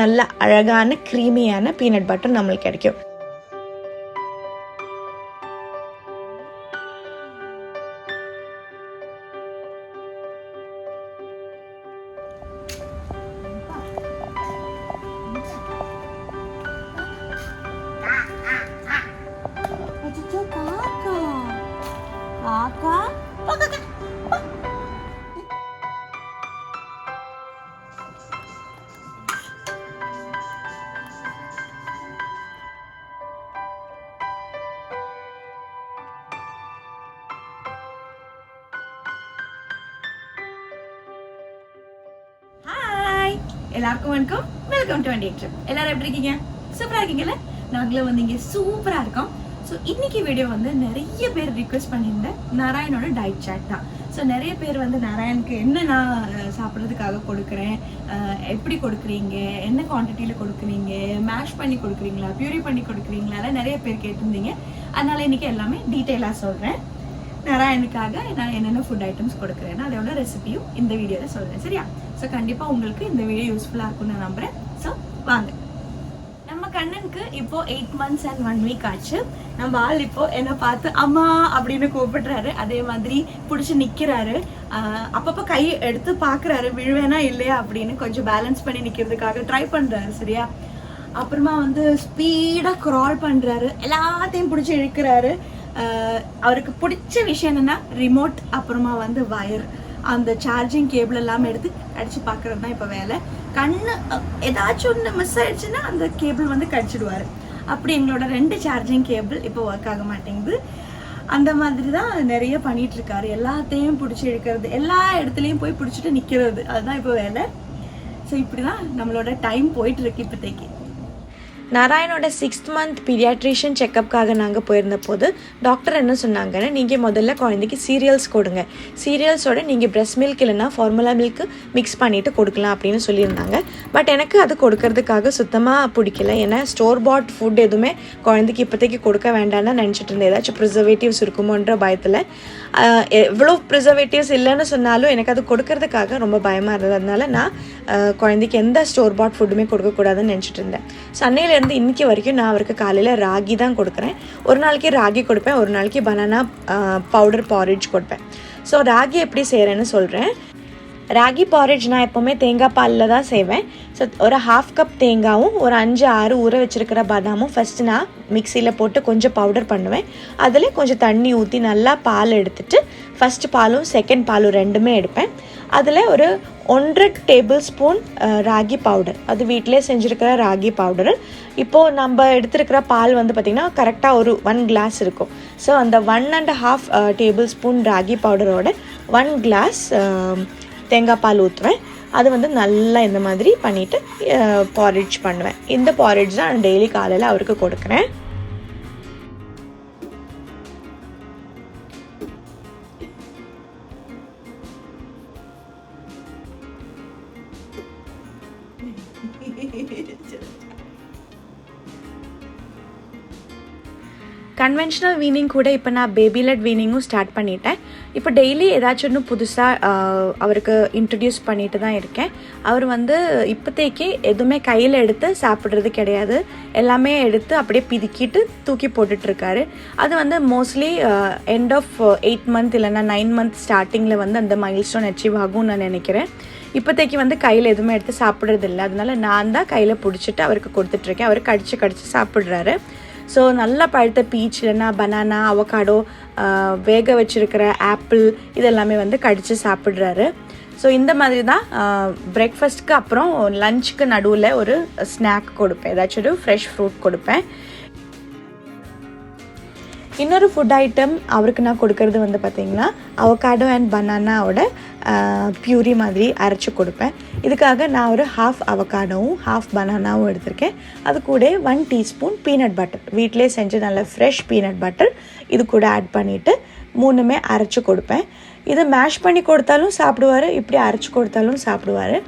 நல்ல அழகான க்ரீமியான peanut butter நம்மளுக்கு கிடைக்கும். எல்லாருக்கும் வணக்கம், வெல்கம் டு வண்டி ட்ரிப். எல்லாரும் எப்படி இருக்கீங்க? சூப்பரா இருக்கீங்கல்ல? நாங்களும் வந்து இங்கே சூப்பரா இருக்கோம். ஸோ இன்னைக்கு வீடியோ வந்து நிறைய பேர் ரிக்வெஸ்ட் பண்ணியிருந்தேன் நாராயணோட டயட் சார்ட் தான். ஸோ நிறைய பேர் வந்து நாராயணுக்கு என்ன நான் சாப்பிட்றதுக்காக கொடுக்குறேன், எப்படி கொடுக்குறீங்க, என்ன குவான்டிட்டியில் கொடுக்குறீங்க, மேஷ் பண்ணி கொடுக்குறீங்களா, பியூரி பண்ணி கொடுக்குறீங்களா, நிறைய பேர் கேட்டிருந்தீங்க. அதனால இன்னைக்கு எல்லாமே டீட்டெயிலாக சொல்கிறேன். நாராயணுக்காக நான் என்னென்ன ஃபுட் ஐட்டம்ஸ் கொடுக்குறேன்னா அதோட ரெசிபியும் இந்த வீடியோவில் சொல்கிறேன், சரியா? ஸோ கண்டிப்பாக உங்களுக்கு இந்த வீடியோ யூஸ்ஃபுல்லாக இருக்கும்னு நான் நம்புகிறேன். ஸோ வாங்க. நம்ம கண்ணனுக்கு இப்போ 8 months and 1 week ஆச்சு. நம்ம ஆள் இப்போ என்னை பார்த்து அம்மா அப்படின்னு கூப்பிடுறாரு. அதே மாதிரி பிடிச்சி நிற்கிறாரு. அப்பப்போ கை எடுத்து பார்க்குறாரு விழுவேனா இல்லையா அப்படின்னு, கொஞ்சம் பேலன்ஸ் பண்ணி நிற்கிறதுக்காக ட்ரை பண்ணுறாரு, சரியா? அப்புறமா வந்து ஸ்பீடாக க்ரால் பண்ணுறாரு, எல்லாத்தையும் பிடிச்சி இழுக்கிறாரு. அவருக்கு பிடிச்ச விஷயம் என்னென்னா ரிமோட், அப்புறமா வந்து வயர், அந்த சார்ஜிங் கேபிள் எல்லாம் எடுத்து கடிச்சு பார்க்கறது தான் இப்போ வேலை. கண்ணு ஏதாச்சும் ஒன்று மிஸ் ஆயிடுச்சுன்னா அந்த கேபிள் வந்து கடிச்சிடுவார். அப்படி எங்களோட 2 சார்ஜிங் கேபிள் இப்போ ஒர்க் ஆக மாட்டேங்குது. அந்த மாதிரி தான் நிறைய பண்ணிட்டு இருக்காரு. எல்லாத்தையும் பிடிச்சி எடுக்கிறது, எல்லா இடத்துலையும் போய் பிடிச்சிட்டு நிற்கிறது, அதுதான் இப்போ வேலை. ஸோ இப்படி தான் நம்மளோட டைம் போயிட்டு இருக்கு இப்போதைக்கு. நாராயணோட 6th month பீடியாட்ரிஷியன் செக்கப்புக்காக நாங்கள் போயிருந்த போது டாக்டர் என்ன சொன்னாங்கன்னா, நீங்கள் முதல்ல குழந்தைக்கு சீரியல்ஸ் கொடுங்க, சீரியல்ஸோட நீங்கள் பிரெஸ்ட் மில்க் இல்லைன்னா ஃபார்முலா மில்க்கு மிக்ஸ் பண்ணிவிட்டு கொடுக்கலாம் அப்படின்னு சொல்லியிருந்தாங்க. பட் எனக்கு அது கொடுக்கறதுக்காக சுத்தமாக பிடிக்கல. ஏன்னா ஸ்டோர் பாட் ஃபுட் எதுவுமே குழந்தைக்கு இப்போதைக்கு கொடுக்க வேண்டாம்னு நினச்சிட்டு இருந்தேன். ஏதாச்சும் ப்ரிசர்வேட்டிவ்ஸ் இருக்குமோன்ற பயத்தில். எவ்வளோ ப்ரிசர்வேட்டிவ்ஸ் இல்லைன்னு சொன்னாலும் எனக்கு அது கொடுக்கறதுக்காக ரொம்ப பயமாக இருந்தது. அதனால நான் குழந்தைக்கு எந்த ஸ்டோர் பாட் ஃபுட்டுமே கொடுக்கக்கூடாதுன்னு நினச்சிட்டு இருந்தேன். ஸோ அன்னையிலேருந்து இன்றைக்கி வரைக்கும் நான் அவருக்கு காலையில் ராகி தான் கொடுக்குறேன். ஒரு நாளைக்கு ராகி கொடுப்பேன், ஒரு நாளைக்கு பனானா பவுடர் பாரிஜ் கொடுப்பேன். ஸோ ராகி எப்படி செய்கிறேன்னு சொல்கிறேன். ராகி பாரிஜ் நான் எப்போவுமே தேங்காய் பாலில் தான் செய்வேன். ஸோ ஒரு 1/2 கப் தேங்காயும் ஒரு 5-6 ஊற வச்சுருக்கிற பாதாமும் ஃபஸ்ட்டு நான் மிக்சியில் போட்டு கொஞ்சம் பவுடர் பண்ணுவேன். அதில் கொஞ்சம் தண்ணி ஊற்றி நல்லா பால் எடுத்துகிட்டு, ஃபஸ்ட்டு பாலும் செகண்ட் பாலும் ரெண்டுமே எடுப்பேன். அதில் ஒரு 1.5 tablespoon ராகி பவுடர், அது வீட்டிலே செஞ்சுருக்கிற ராகி பவுடரு. இப்போது நம்ம எடுத்துருக்கிற பால் வந்து பார்த்திங்கன்னா கரெக்டாக ஒரு 1 glass இருக்கும். ஸோ அந்த 1.5 tablespoon ராகி பவுடரோட 1 glass தேங்காய் பால் ஊற்றுவேன். அது வந்து நல்லா இந்த மாதிரி பண்ணிவிட்டு பாரிஜ் பண்ணுவேன். இந்த பாரிஜ் தான் நான் டெய்லி காலையில் அவருக்கு கொடுக்குறேன். கன்வென்ஷனல் வீனிங் கூட இப்போ நான் பேபி லெட் வீனிங்கும் ஸ்டார்ட் பண்ணிட்டேன். இப்போ டெய்லி ஏதாச்சும் ஒன்று புதுசாக அவருக்கு இன்ட்ரடியூஸ் பண்ணிட்டு தான் இருக்கேன். அவர் வந்து இப்போதைக்கு எதுவுமே கையில் எடுத்து சாப்பிட்றது கிடையாது. எல்லாமே எடுத்து அப்படியே பிதுக்கிட்டு தூக்கி போட்டுட்ருக்காரு. அது வந்து மோஸ்ட்லி எண்ட் ஆஃப் 8 month இல்லைன்னா 9 month ஸ்டார்டிங்கில் வந்து அந்த மைல்ஸ்டோன் அச்சீவ் ஆகும்னு நான் நினைக்கிறேன். இப்போதைக்கு வந்து கையில் எதுவுமே எடுத்து சாப்பிட்றது இல்லை. அதனால நான் தான் கையில் பிடிச்சிட்டு அவருக்கு கொடுத்துட்ருக்கேன். அவர் கடிச்சு சாப்பிட்றாரு. ஸோ நல்லா பழுத்த பீச் இல்லைன்னா பனானா, அவகாடோ, வேக வச்சுருக்கிற ஆப்பிள் இதெல்லாமே வந்து கடித்து சாப்பிட்றாரு. ஸோ இந்த மாதிரி தான் பிரேக்ஃபாஸ்ட்டுக்கு அப்புறம் லஞ்சுக்கு நடுவில் ஒரு ஸ்நாக் கொடுப்பேன், ஏதாச்சும் ஒரு ஃப்ரெஷ் ஃப்ரூட் கொடுப்பேன். இன்னொரு ஃபுட் ஐட்டம் அவருக்கு நான் கொடுக்கறது வந்து பார்த்திங்கன்னா அவகாடோ அண்ட் பனானாவோட பியூரி மாதிரி அரைச்சி கொடுப்பேன். இதுக்காக நான் ஒரு 1/2 அவகாடோவும் 1/2 பனானாவும் எடுத்திருக்கேன். அது கூட 1 teaspoon பீனட் பட்டர், வீட்டிலே செஞ்ச நல்ல ஃப்ரெஷ் பீனட் பட்டர் இது கூட ஆட் பண்ணிவிட்டு 3மே அரைச்சி கொடுப்பேன். இது மேஷ் பண்ணி கொடுத்தாலும் சாப்பிடுவார், இப்படி அரைச்சி கொடுத்தாலும் சாப்பிடுவார்.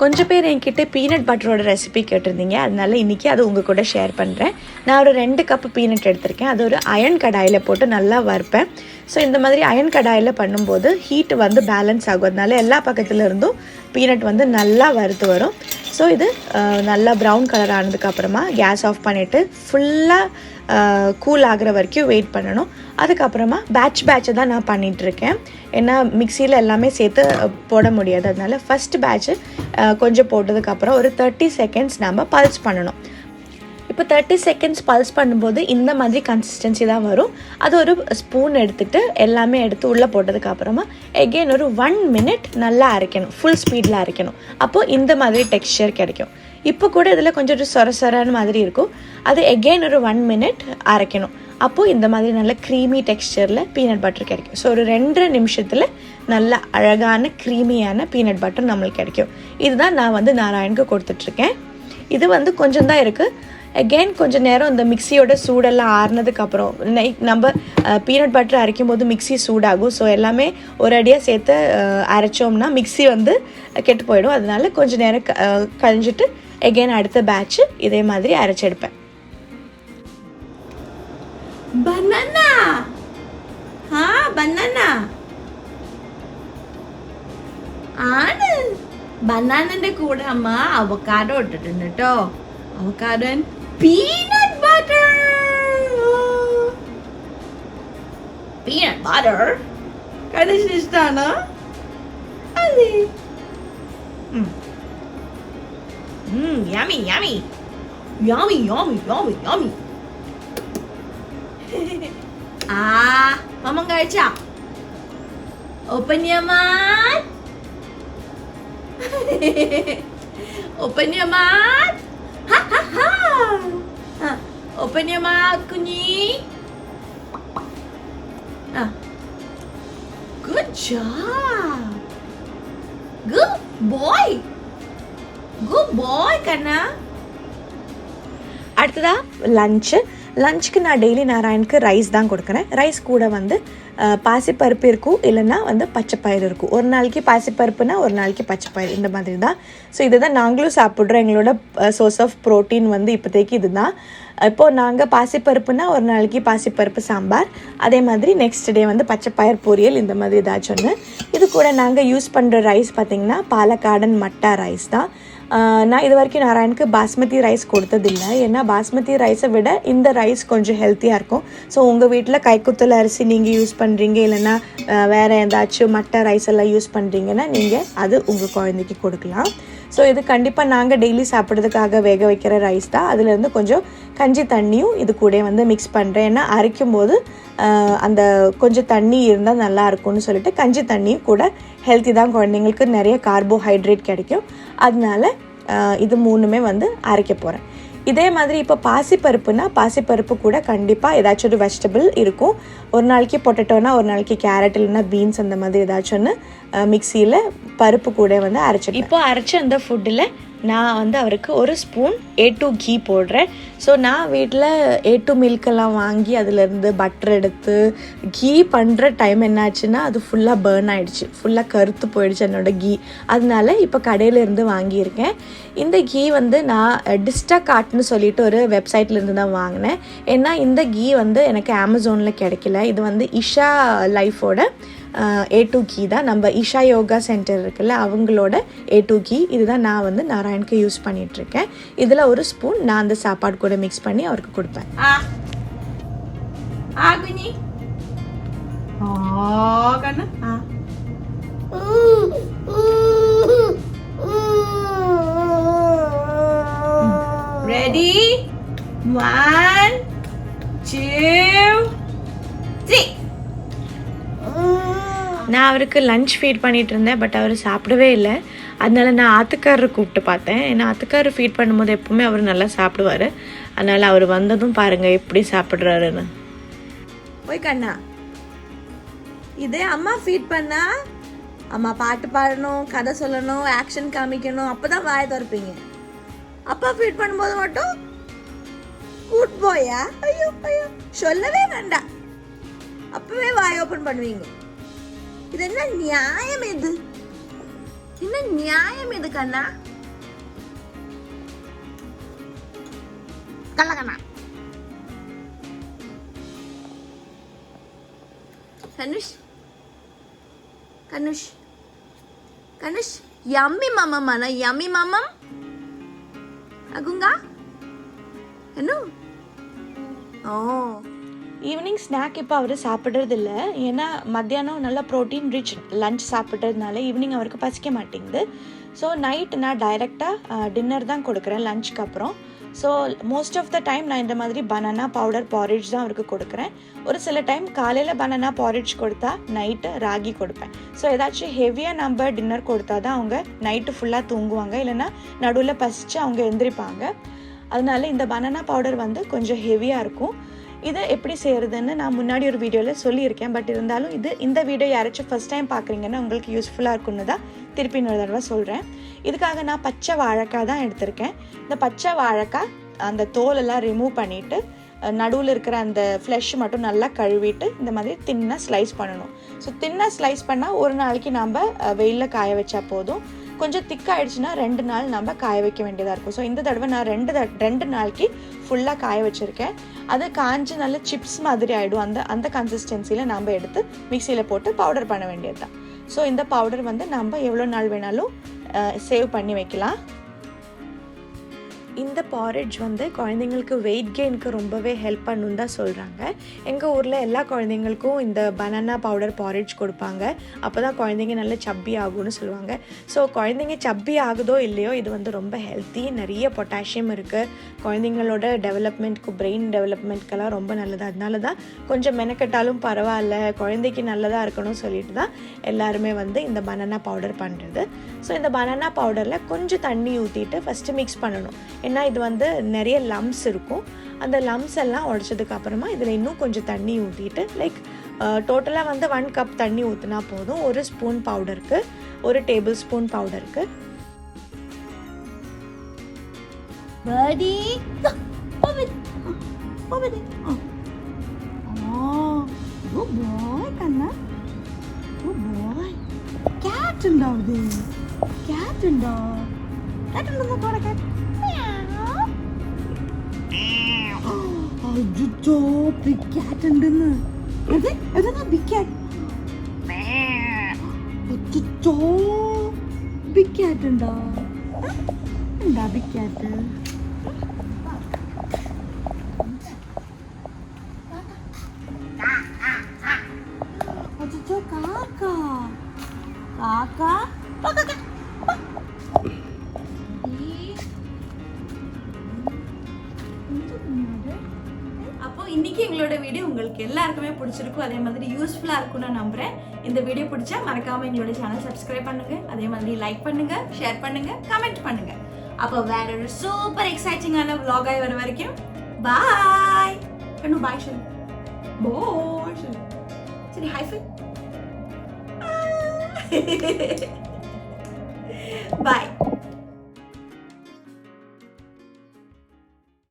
கொஞ்சம் பேர் என்கிட்ட பீனட் பட்டரோட ரெசிபி கேட்டிருந்தீங்க, அதனால இன்றைக்கி அது உங்கள் கூட ஷேர் பண்ணுறேன். நான் ஒரு 2 கப் பீனட் எடுத்திருக்கேன். அது ஒரு அயன் கடாயில் போட்டு நல்லா வறுப்பேன். ஸோ இந்த மாதிரி அயன் கடாயில் பண்ணும்போது ஹீட் வந்து பேலன்ஸ் ஆகும். அதனால எல்லா பக்கத்தில் இருந்தும் பீனட் வந்து நல்லா வறுத்து வரும். ஸோ ஸோ இது நல்லா ப்ரௌன் கலர் ஆனதுக்கப்புறமா கேஸ் ஆஃப் பண்ணிவிட்டு ஃபுல்லாக கூல் ஆகிற வரைக்கும் வெயிட் பண்ணணும். அதுக்கப்புறமா பேட்சை தான் நான் பண்ணிகிட்ருக்கேன். ஏன்னா மிக்சியில் எல்லாமே சேர்த்து போட முடியாது. அதனால ஃபஸ்ட்டு பேட்ச்சு கொஞ்சம் போட்டதுக்கப்புறம் ஒரு 30 செகண்ட்ஸ் நம்ம பல்ஸ் பண்ணணும். இப்போ 30 செகண்ட்ஸ் பல்ஸ் பண்ணும்போது இந்த மாதிரி கன்சிஸ்டன்சி தான் வரும். அது ஒரு ஸ்பூன் எடுத்துகிட்டு எல்லாமே எடுத்து உள்ளே போட்டதுக்கப்புறமா எகெயின் ஒரு 1 மினிட் நல்லா அரைக்கணும், ஃபுல் ஸ்பீடில் அரைக்கணும். அப்போது இந்த மாதிரி டெக்ஸ்சர் கிடைக்கும். இப்போ கூட இதில் கொஞ்சம் ஒரு சொரசொரான மாதிரி இருக்கும். அது எகெயின் ஒரு 1 மினிட் அரைக்கணும். அப்போது இந்த மாதிரி நல்ல க்ரீமி டெக்ஸ்சரில் பீனட் பட்டர் கிடைக்கும். ஸோ ஒரு 2 நிமிஷத்தில் நல்ல அழகான க்ரீமியான பீனட் பட்டர் நம்மளுக்கு கிடைக்கும். இதுதான் நான் வந்து நாராயணுக்கு கொடுத்துட்ருக்கேன். இது கொஞ்சம் தான் இருக்குது. அகெயின் கொஞ்சம் நேரம் இந்த மிக்சியோட சூடெல்லாம் ஆறுனதுக்கப்புறம் நம்ம பீனட் பட்டர் அரைக்கும் போது மிக்சி சூடாகும். ஸோ எல்லாமே ஒரு அடியாக சேர்த்து அரைச்சோம்னா மிக்சி கெட்டு போயிடும். அதனால கொஞ்சம் நேரம் கழிஞ்சிட்டு அகெயின் அடுத்த பேட்ச்சு இதே மாதிரி அரைச்செடுப்பேன். பனானா பனானா ആനന്ദ് ബനാനന്റെ കൂടെ അമ്മ അവക്കാഡോ ഇട്ടിട്ടുണ്ട് കേട്ടോ. Avocado peanut butter. Peanut butter കണ്ടിട്ട് ഇഷ്ടമാണോ? അതെ. Yummy yummy yummy yummy yummy yummy. Mamma കഴിച്ചാ? Open your mouth. Open your mouth. Ha ha ha. Open your mouth, Kunyi. Good job. Good boy. Good boy, Kanna. அடுத்ததா லஞ்சுக்கு நான் daily நாராயணுக்கு rice தான் கொடுக்குறேன். Rice கூட பாசிப்பருப்பு இருக்கும், இல்லைன்னா பச்சைப்பயிறு இருக்கும். ஒரு நாளைக்கு பாசிப்பருப்புனா ஒரு நாளைக்கு பச்சைப்பயிறு, இந்த மாதிரி தான். ஸோ இதை தான் நாங்களும் சாப்பிட்றோம். எங்களோட சோர்ஸ் ஆஃப் ப்ரோட்டீன் இப்போதைக்கு இது தான். இப்போது நாங்கள் பாசிப்பருப்புனா ஒரு நாளைக்கு பாசிப்பருப்பு சாம்பார், அதே மாதிரி நெக்ஸ்ட் டே பச்சைப்பயிர் பொரியல், இந்த மாதிரி ஏதாச்சும் ஒன்று. இது கூட நாங்கள் யூஸ் பண்ணுற ரைஸ் பார்த்திங்கன்னா பாலக்காடன் மட்டா ரைஸ் தான். நான் இது வரைக்கும் நாராயணுக்கு பாஸ்மதி ரைஸ் கொடுத்ததில்லை. ஏன்னா பாஸ்மதி ரைஸை விட இந்த ரைஸ் கொஞ்சம் ஹெல்த்தியாக இருக்கும். ஸோ உங்கள் வீட்டில் கைக்குத்தல் அரிசி நீங்கள் யூஸ் பண்ணுறீங்க, இல்லைன்னா வேறு ஏதாச்சும் மட்டை ரைஸ் எல்லாம் யூஸ் பண்ணுறீங்கன்னா நீங்கள் அது உங்கள் குழந்தைக்கு கொடுக்கலாம். ஸோ இது கண்டிப்பாக நாங்கள் டெய்லி சாப்பிட்றதுக்காக வேக வைக்கிற ரைஸ் தான். அதுலேருந்து கொஞ்சம் கஞ்சி தண்ணியும் இது கூட மிக்ஸ் பண்ணுறேன். ஏன்னா அரைக்கும் போது அந்த கொஞ்சம் தண்ணி இருந்தால் நல்லாயிருக்கும்னு சொல்லிட்டு கஞ்சி தண்ணியும் கூட ஹெல்த்தி தான், குழந்தைங்களுக்கு நிறைய கார்போஹைட்ரேட் கிடைக்கும். அதனால இது மூணுமே அரைக்க போகிறேன். இதே மாதிரி இப்போ பாசிப்பருப்புனா பாசிப்பருப்பு கூட கண்டிப்பாக ஏதாச்சும் ஒரு வெஜிடபிள் இருக்கும். ஒரு நாளைக்கு பொட்டேட்டோனா ஒரு நாளைக்கு கேரட், இல்லைன்னா பீன்ஸ், அந்த மாதிரி ஏதாச்சும் ஒன்று மிக்சியில் பருப்பு கூட அரைச்சிடும். இப்போ அரைச்ச அந்த ஃபுட்டில் நான் அவருக்கு ஒரு ஸ்பூன் A2 கீ போடுறேன். ஸோ நான் வீட்டில் A2 மில்கெல்லாம் வாங்கி அதிலேருந்து பட்டர் எடுத்து கீ பண்ணுற டைம் என்னாச்சுன்னா அது ஃபுல்லாக பர்ன் ஆகிடுச்சு, ஃபுல்லாக கருத்து போயிடுச்சு என்னோடய கீ. அதனால இப்போ கடையிலேருந்து வாங்கியிருக்கேன். இந்த கீ நான் டிஸ்டாகார்ட்னு சொல்லிட்டு ஒரு வெப்சைட்லேருந்து தான் வாங்கினேன். ஏன்னா இந்த கீ எனக்கு அமேசானில் கிடைக்கல. இது இஷா லைஃபோட A2 கீ தான். நம்ம இஷா யோகா சென்டர் இருக்குல்ல, அவங்களோட A2 கீ. இதுதான் நான் நாராயணுக்கு யூஸ் பண்ணிகிட்ருக்கேன். இதில் ஒரு ஸ்பூன் நான் அந்த சாப்பாடு கூட மிக்ஸ் பண்ணி அவருக்கு கொடுப்பேன். ரெடி? 1 2 3. நான் அவருக்கு லஞ்ச் ஃபீட் பண்ணிகிட்டு இருந்தேன். பட் அவர் சாப்பிடவே இல்லை. அதனால நான் ஆத்துக்காரரை கூப்பிட்டு பார்த்தேன். ஏன்னா ஆத்துக்காரர் ஃபீட் பண்ணும்போது எப்போவுமே அவர் நல்லா சாப்பிடுவார். அதனால் அவர் வந்ததும் பாருங்கள் எப்படி சாப்பிட்றாருன்னு. ஓய் கண்ணா, இதே அம்மா ஃபீட் பண்ணா அம்மா பாட்டு பாடணும், கதை சொல்லணும், ஆக்ஷன் காமிக்கணும், அப்போ தான் வாயை திறப்பீங்க. அப்பா ஃபீட் பண்ணும்போது மட்டும் குட் பாயா? ஐயோ ஐயோ, சொல்லவே வேண்டாம், அப்பவே வாய் ஓப்பன் பண்ணுவீங்க. இது என்ன நியாயம்? இது என்ன நியாயம்? இது கண்ணா கண்ணா கனுஷ் கனுஷ் கனுஷ், யம்மி மாமா, யம்மி மாமா, அகுங்கா என்ன ஓ ஈவினிங் ஸ்நாக் இப்போ அவர் சாப்பிட்றது இல்லை, ஏன்னா மத்தியானம் நல்லா ப்ரோட்டீன் ரிச் லன்ச் சாப்பிட்றதுனால ஈவினிங் அவருக்கு பசிக்க மாட்டேங்குது. ஸோ நைட் நான் டைரெக்டாக டின்னர் தான் கொடுக்குறேன் லன்ச்சுக்கு அப்புறம். So most of the time நான் இந்த மாதிரி பனானா பவுடர் பாரிட்ஜ் தான் அவருக்கு கொடுக்குறேன். ஒரு சில டைம் காலையில் பனானா பாரிட்ஜ் கொடுத்தா நைட்டு ராகி கொடுப்பேன். ஸோ ஏதாச்சும் ஹெவியாக நம்ம டின்னர் கொடுத்தா தான் அவங்க நைட்டு ஃபுல்லாக தூங்குவாங்க, இல்லைன்னா நடுவில் பசிச்சு அவங்க எழுந்திரிப்பாங்க. அதனால இந்த பனானா பவுடர் வந்து கொஞ்சம் ஹெவியாக இருக்கும். இதை எப்படி செய்கிறதுன்னு நான் முன்னாடி ஒரு வீடியோவில் சொல்லியிருக்கேன். பட் இருந்தாலும் இந்த வீடியோ யாராச்சும் ஃபஸ்ட் டைம் பார்க்குறீங்கன்னா உங்களுக்கு யூஸ்ஃபுல்லாக இருக்குன்னு தான் திருப்பி இன்னொரு தடவை சொல்கிறேன். இதுக்காக நான் பச்சை வாழைக்காய் தான் எடுத்திருக்கேன். இந்த பச்சை வாழைக்காய் அந்த தோலெல்லாம் ரிமூவ் பண்ணிவிட்டு நடுவில் இருக்கிற அந்த ஃப்ளஷ் மட்டும் நல்லா கழுவிட்டு இந்த மாதிரி தின்னாக ஸ்லைஸ் பண்ணணும். ஸோ தின்னாக ஸ்லைஸ் பண்ணால் ஒரு நாளைக்கு நம்ம வெயிலில் காய வச்சா போதும். கொஞ்சம் திக்காயிடுச்சுன்னா 2 நாள் நம்ம காய வைக்க வேண்டியதாக இருக்கும். ஸோ இந்த தடவை நான் 2 நாளைக்கு ஃபுல்லாக காய வச்சுருக்கேன். அது காஞ்சி நல்ல சிப்ஸ் மாதிரி ஆகிடும். அந்த கன்சிஸ்டன்சியில் நம்ம எடுத்து மிக்சியில் போட்டு பவுடர் பண்ண வேண்டியது தான். ஸோ இந்த பவுடர் வந்து நம்ம எவ்வளோ நாள் வேணாலும் சேவ் பண்ணி வைக்கலாம். இந்த பாரிட்ஜ் வந்து குழந்தைங்களுக்கு வெயிட் கெயினுக்கு ரொம்பவே ஹெல்ப் பண்ணுன்னு தான் சொல்கிறாங்க. எங்கள் ஊரில் எல்லா குழந்தைங்களுக்கும் இந்த பனானா பவுடர் பாரிட்ஜ் கொடுப்பாங்க. அப்போ தான் குழந்தைங்க நல்ல சப்பி ஆகும்னு சொல்லுவாங்க. ஸோ குழந்தைங்க சப்பி ஆகுதோ இல்லையோ இது வந்து ரொம்ப ஹெல்த்தி, நிறைய பொட்டாசியம் இருக்குது. குழந்தைங்களோட டெவலப்மெண்ட்க்கு, பிரெயின் டெவலப்மெண்ட்க்கெல்லாம் ரொம்ப நல்லது. அதனால தான் கொஞ்சம் மெனக்கட்டாலும் பரவாயில்ல, குழந்தைக்கு நல்லதாக இருக்கணும்னு சொல்லிட்டு தான் எல்லாருமே வந்து இந்த பனானா பவுடர் பண்ணுறது. ஸோ இந்த பனானா பவுடரில் கொஞ்சம் தண்ணி ஊற்றிட்டு ஃபஸ்ட்டு மிக்ஸ் பண்ணணும். ஏன்னா இது வந்து நிறைய லம்ஸ் இருக்கும். அந்த லம்ஸ் எல்லாம் உடைச்சதுக்கு அப்புறமா இதில் இன்னும் கொஞ்சம் தண்ணி ஊற்றிட்டு டோட்டலாக வந்து 1 கப் தண்ணி ஊற்றினா போதும். 1 ஸ்பூன் பவுடருக்கு 1 டேபிள் ஸ்பூன் பவுடருக்கு. അയ്യോ ബിഗ് ക്യാറ്റ് ഉണ്ടെന്ന്. എതാ ബിഗ് ക്യാറ്റ്? അയ്യോ ബിഗ് ക്യാറ്റ് ഉണ്ടോ? എന്താ ബിഗ് ക്യാറ്റ്? അയ്യോ കാക്ക കാക്ക കാക്ക. அப்போ இன்னைக்கு எங்களோட வீடியோ உங்களுக்கு எல்லாருக்குமே பிடிச்சிருக்கும், அதே மாதிரி யூஸ்ஃபுல்லாக இருக்கும்னு நான் நம்புகிறேன். இந்த வீடியோ பிடிச்சா மறக்காமல் எங்களோட சேனல் சப்ஸ்கிரைப் பண்ணுங்கள், அதே மாதிரி லைக் பண்ணுங்கள், ஷேர் பண்ணுங்கள், கமெண்ட் பண்ணுங்கள். அப்போ வேற ஒரு சூப்பர் எக்ஸைட்டிங்கான vlog-ஆய் வர வரைக்கும் பாய். கண்ணு பாய் சொல்லு. பாய் சொல்லு. சரி ஹை ஃபை. பாய்.